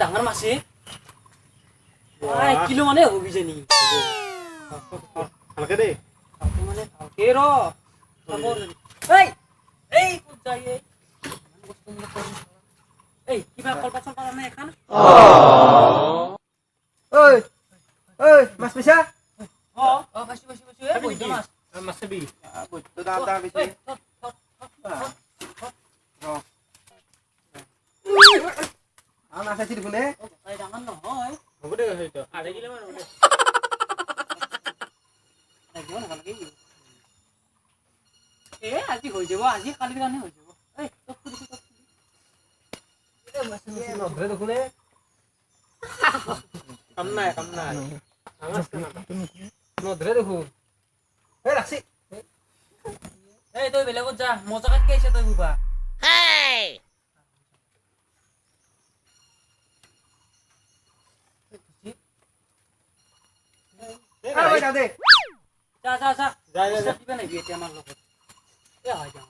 ডাঙৰ মাছে কিলো মানে হ'ব কিজানি ভালকে দেই মানে ভালকে ৰ এই ক'ত যায় এই কিবা কলপাত চলপাত আনে এখন ঐ ঐ মাছ পাইছা পাইছো এই বৈদ্য মাছ মাছ চাবি বৈদ্য দাম দাম বেছি মাছ আছে দেখোন ডাঙৰ নহয় হ'ব দে সেইটো 2.5 কিলো মান হ'ব দে আজি হৈ যাব আজি কালিৰ কাৰণে হৈ যাব নধৰে দেখোন কাম নাই নধৰে দেখোন ৰাখছি এই তই বেলেগত যা মজা কাটকে আহিছে তই বুবা যা দিবা নাকি এতিয়া আমাৰ লগত হয় যাওঁ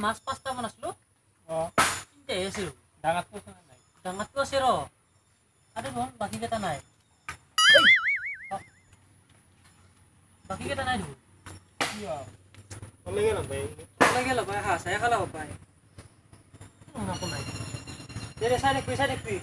মাছ 5টা মান আছিলো তিনটাই আছিল ডাঙাতটো আছে ৰ আৰু ধৰ বাকী কেইটা নাই লাগে লবাই চাই খালা হবাই নাকো নাই দে চাই দেখবি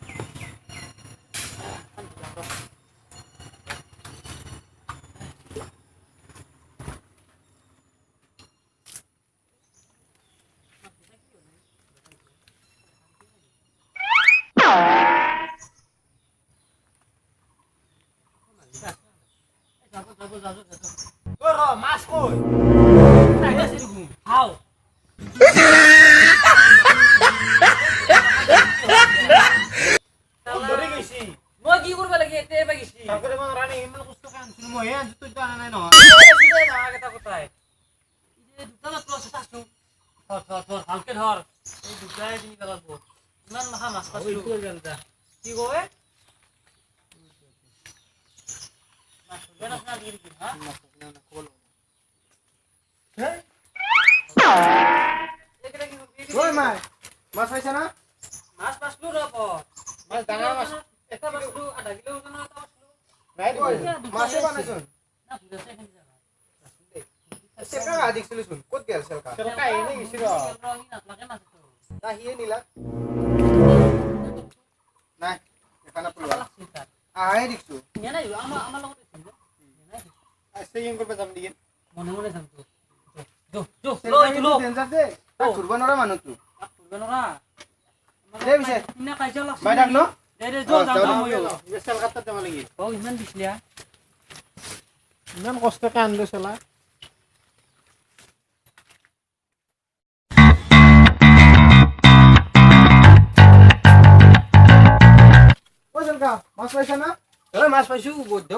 মাছ কই খাও ধৰি গৈছি মই কি কৰিব লাগে এতিয়া এবা গেছি তারপরে কোন রানী ইমান কষ্ট কাম ছিল মই আন তুই তো আনা নাই ন এটা কথাই এই দুটা মাত্র আছে তাসু ধর হালকে ধর এই দুটাই দিন গেলাব ইমান মাথা মাছ পাছিলো কি কয় মাছ বেনা না দিবি হ্যাঁ ঐ মাছ মাছ পাইছা না মাছ পাছলো রব মাছ ডাঙৰ মাছ এটা পাছলো আধা কিলো ওজন এটা পাছলো নাই মাছে বানাইছোন না বুঝাছে এখানে জায়গা চেকা গা দেখিছিলোচোন ক'ত গেল চেলকা চলকা এনে গেছি ৰ লাগে মাছ তো না হিয়ে নিলা নাই দেখা নাপালো আহে দেখিছো নাই আমার লগত ছিল সেয়িং করবে যাম দিন মনে মনে যাম তো যো ডেঞ্জার দে ঘুরবা নৰা মানুহ তো নৰা দে বিছে ইনা কাইজা লাগছ বাই ডাক ন দে যো যাম মই বেসাল কাটতে যাব লাগি ও ইমান দিছলিয়া ইমান কষ্টকে আনলো চলা ও চেলকা মাছ পাইছা না ঐ মাছ পাইছো বৈদ্য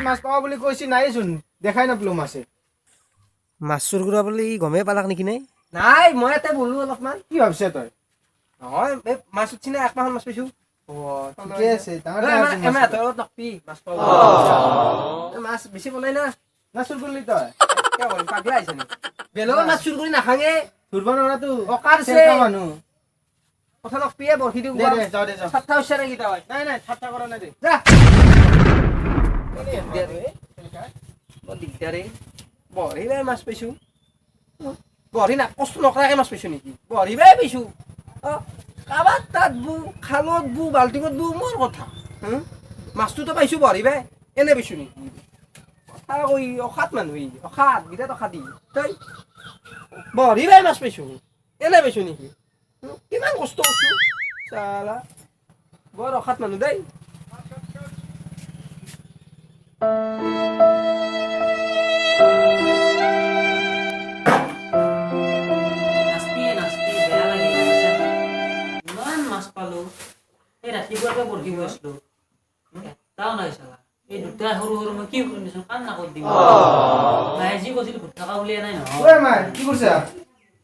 মাছ পাওঁ বুলি কৈছি নাইচোন দেখাই নাপলো মাছে মাছ চুৰ কৰা বুলি গমেই পালাক নেকি নে নাই মই ইয়াতে বলো অলপমান কি ভাবছ তই নহয় এই মাছ উঠছি না একমাহন মাছ পাইছো ঠিকে আছে মাছ বেছি বনাই না না চুৰ কৰিলি তই পাগলা আহিছে নি বেলেগৰ মাছ চুৰ কৰি নাখাঙে ধৰিব নোৱাৰাতো অকাৰ আছে মানুহ কথা নকপিয়ে বৰশী দিওঁ দে দে যাও দে যাও সাতটা হৈছে নেকি তই নাই নাই ঠাট্টা কৰা নাই দে যা বৰ দিগদাৰে বৰশী বাই মাছ পাইছোঁ বৰশী না কষ্ট নকৰাকৈ মাছ পাইছোঁ নেকি বৰশী বাই পাইছোঁ কাৰোবাৰ তাত বু খালত বু বাল্টিঙত বু মোৰ কথা মাছটোতো পাইছোঁ বৰশী বাই এনে পাইছোঁ নেকি কথা কৈ অখাত মানুহ অখাত বিৰাট অখাতি তই বৰশী বাই মাছ পাইছোঁ এনে পাইছোঁ নেকি কিমান কষ্ট কৰিছোঁ চালা বৰ অখাত মানুহ দেই নাচপি বেয়া লাগে বুজিছা? ইমান মাছ পালো এই ৰাতিপুৱাকে বৰশী গৈছিলো এটাও নাই চালা এই দুটা সৰু সৰু মই কি কৰিম দেচোন কাম নাকত দিম মায়ে যি কৈছিল ভূত থকা উলিয়াই নাই নহয় ঐ মাই কি কৰিছা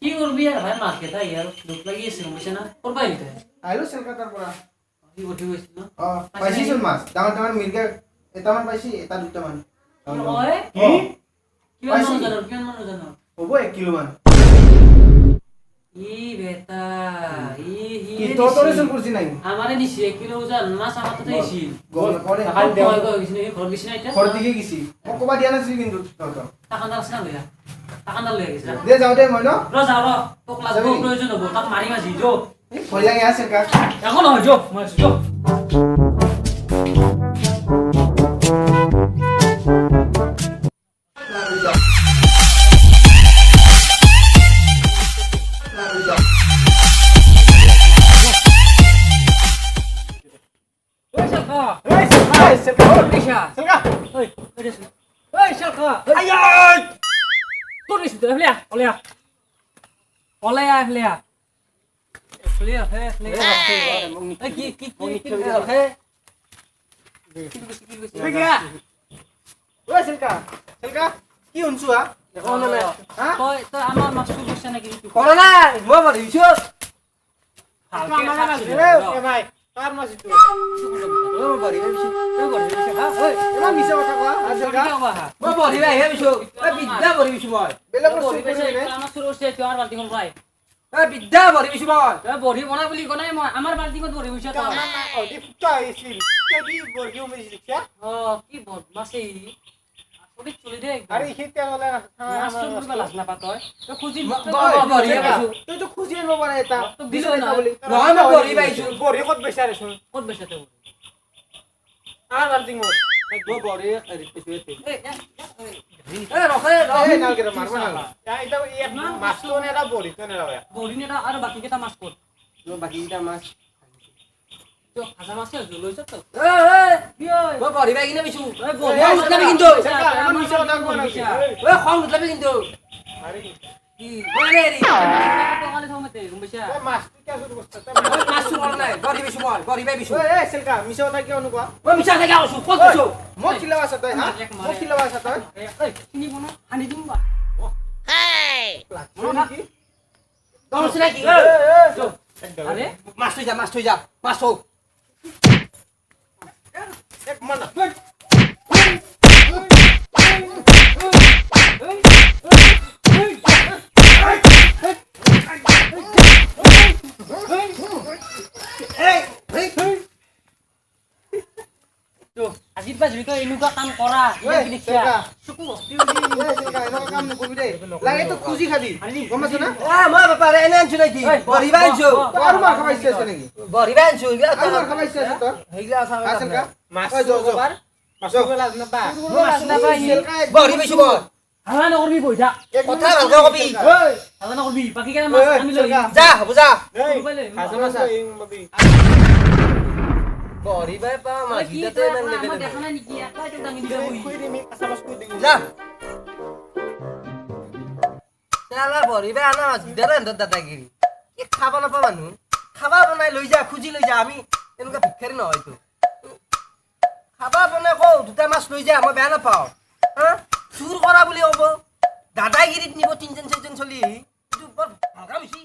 কি কৰবি আৰু ভাই মাছ কেইটা ইয়াৰ দুখ লাগি আছে বুজিছে না কৰবা আহিলি তই আহিলো চেলকাতাৰ পৰা কি বৰশী গৈছিল ন পাইছিচোন মাছ ডাঙৰ ডাঙৰ মিৰ্গা এটামান পাইছি এটা দুটামান অই কি কিমান পাইছি? মানুহ জানো কিমান মানুহ জানো হ'ব 1 কিলো মান ই বেটা কি তোৰে চোন কৰিছি নাই আমারে দিছি 1 কিলো ওজন মাছ আমার তো দিছি গল করে টাকা দেওয়া গেছি নাকি ঘর গেছি না এটা ঘর দিকে গেছি মোক কবা দিয়া নাছিল কিন্তু টাকা দাল আছে না টাকা দাল লয়ে গেছি দে যাও দে মই ন র যাও র তো ক্লাস গো প্রয়োজন হবো তাক মারি মাছি যো ভয় লাগে আছে কা এখন হয় যো মই যো ওই শালকা এই সেলকা দিশা সেলকা ওই ওই শালকা আই আই তোর দিছি তো হলিয়া হলিয়া হলিয়া হলিয়া হলিয়া হলিয়া এই কি হে সেলকা ওই সেলকা সেলকা কি হনছু হা দেখো না হা তুই তুই আমার মাছটো দিছ নাকি কৰা নাই মই বৰশীছোঁ এ ভাই কাৰ মাছ ইতো মই বৰশী পাইছোঁ এমা মিছা কথা কোৱা আৰ সেলকা মই বৰশী বাই হে পাইছোঁ বিদ্যা বৰশী পাইছোঁ মই বেলেগৰ চুৰি কৰি নে আমাৰ শুৰু হচ্ছে তুই আমাৰ বালতি কোন ভাই বিদ্যা বৰশী পাইছোঁ মই তুই বড়ি বনা বলি কোনাই মই আমার বালতি কোন বড়ি হইছে তো আমার না ও দি ফুটা আইছিল ফুটা দি বর্গি উমেছি দেখিয়া ও কি বদমাসি আসলে চলে দে আরে হিতে বলে মাছটো বুঝবা লাগ না পাতয় তো খুঁজি বৰশী পাইছোঁ তুই তো খুঁজি আনব পাৰে এটা তো দিছ না বলি নহয় মই বৰশী পাইছোঁ বড়ি কত বেচাৰেছুন কত বেশাতে আৰ বালতি মোৰ মই বৰশী হেৰি পাইছোঁ এই ৰখে এই নাল কেটা মারবা না এটা এক মাছ তো নেরা বড়ি তো নেরা ভাই বড়ি নেটা আর বাকি কেটা মাছ কত মই বাকীকেইটা মাছ তো ভাজা মাছ জুল হইছে তো কি মই বৰশী বাই কিনে পাইছোঁ এই বড়ি খং উঠলাবি কিন্তু এমন মিছা কথা কোৱা নাই খং উঠলাবি কিন্তু আৰে কি মই এনে হেৰি তো কালে সমতে গুমবেছা এই মাছ তুই কি আসুৰ বস্তা মাছ চুৰ কৰা নাই বৰশী পাইছোঁ মই বৰশী বাই পাইছোঁ এই সেলকা মিছা কথা কি অনুকোৱা মই মিছা থাকে আছোঁ ক'ত কৈছোঁ মোক কিলা আছে তই হা মোক কিলা আছে তই এই চিনি বনা আনি দিম বা মনে কি তোৰ চিনাকি আৰে মাছ থৈ যা মাছ থৌ এক মান তো আজিৰ পৰা যদি এনেকুৱা কাম কৰা এই কি সেলকা দেখিয়া চকু হস্তি এই সেলকা এনেকা কাম নকৰিবি দেই লাগে তো খুজি খাবি গম পাইছ না মই বেপাৰ এনে আনিছোঁ নেকি বৰশী বাই আনিছোঁ তই আৰু মাৰ খাবা ইচ্ছা আছে নেকি বৰশী বাই আনিছোঁ আৰু মাৰ খাবা ইচ্ছা আছে তোৰ সেইগিলা হা সেলকা মাছ লাজ নাপা বৰশী পাইছোঁ মই হালা নকৰবি বইঠা কথা ভালকৈ কবি হালা নকৰবি বাকি কেটা মাছ আমি লৈ যা হ'ব যা বৰশী বাই পা মাছ কি গিটাতে ইমান লেবেল দেখা নাই নেকি এটাই তো দাঙি দিলে যা তেলা বৰশী বাই আনা মাছ গিটাতে এহঁতৰ দাদাগিৰি কি খাব নাপাওঁ মানুহ খাবা বনাই লৈ যা খুজি লৈ যা আমি এনেকুৱা ভিক্ষাৰী নহয়তো খাবা বনাই কওঁ দুটা মাছ লৈ যা মই বেয়া নাপাওঁ হা চুৰ কৰা বুলি ক'ব দাদাগিৰিত নিব 3জন 4জন চলি এইটো বৰ ভাল কাম হৈছে